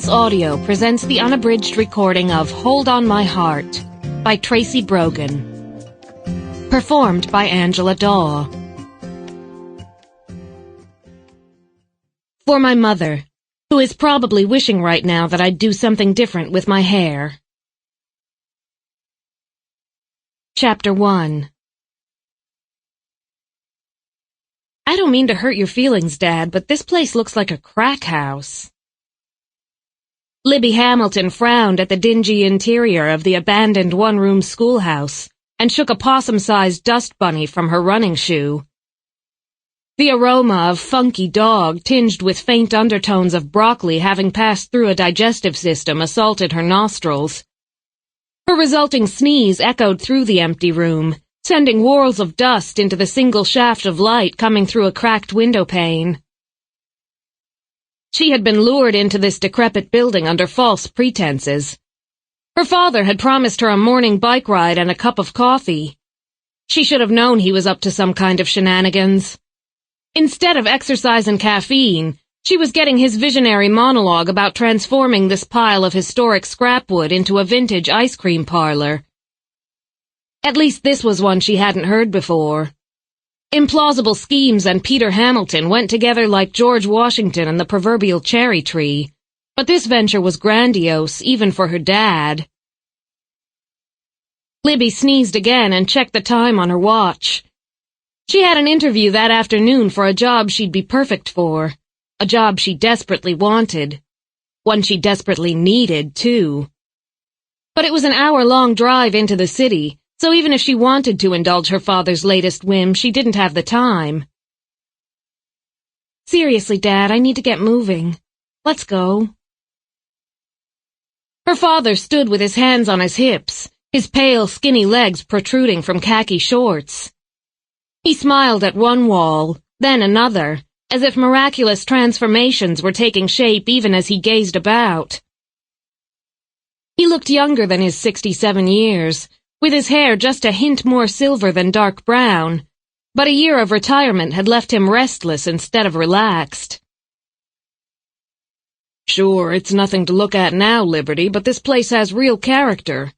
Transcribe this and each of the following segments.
Schoolhouse Audio presents the unabridged recording of Hold on My Heart by Tracy Brogan. Performed by Angela Dawe. For my mother, who is probably wishing right now that I'd do something different with my hair. Chapter 1. I don't mean to hurt your feelings, Dad, but this place looks like a crack house. Libby Hamilton frowned at the dingy interior of the abandoned one-room schoolhouse and shook a possum-sized dust bunny from her running shoe. The aroma of funky dog, tinged with faint undertones of broccoli having passed through a digestive system, assaulted her nostrils. Her resulting sneeze echoed through the empty room, sending whorls of dust into the single shaft of light coming through a cracked window pane. She had been lured into this decrepit building under false pretenses. Her father had promised her a morning bike ride and a cup of coffee. She should have known he was up to some kind of shenanigans. Instead of exercise and caffeine, she was getting his visionary monologue about transforming this pile of historic scrapwood into a vintage ice cream parlor. At least this was one she hadn't heard before. Implausible schemes and Peter Hamilton went together like George Washington and the proverbial cherry tree, but this venture was grandiose even for her dad. Libby sneezed again and checked the time on her watch. She had an interview that afternoon for a job she'd be perfect for, a job she desperately wanted, one she desperately needed, too. But it was an hour-long drive into the city, so even if she wanted to indulge her father's latest whim, she didn't have the time. Seriously, Dad, I need to get moving. Let's go. Her father stood with his hands on his hips, his pale, skinny legs protruding from khaki shorts. He smiled at one wall, then another, as if miraculous transformations were taking shape even as he gazed about. He looked younger than his 67 years, with his hair just a hint more silver than dark brown, but a year of retirement had left him restless instead of relaxed. Sure, it's nothing to look at now, Liberty, but this place has real character.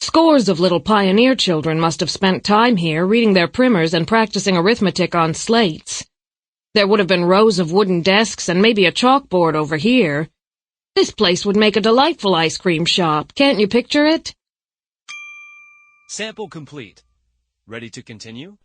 Scores of little pioneer children must have spent time here reading their primers and practicing arithmetic on slates. There would have been rows of wooden desks and maybe a chalkboard over here. This place would make a delightful ice cream shop, can't you picture it? Sample complete. Ready to continue?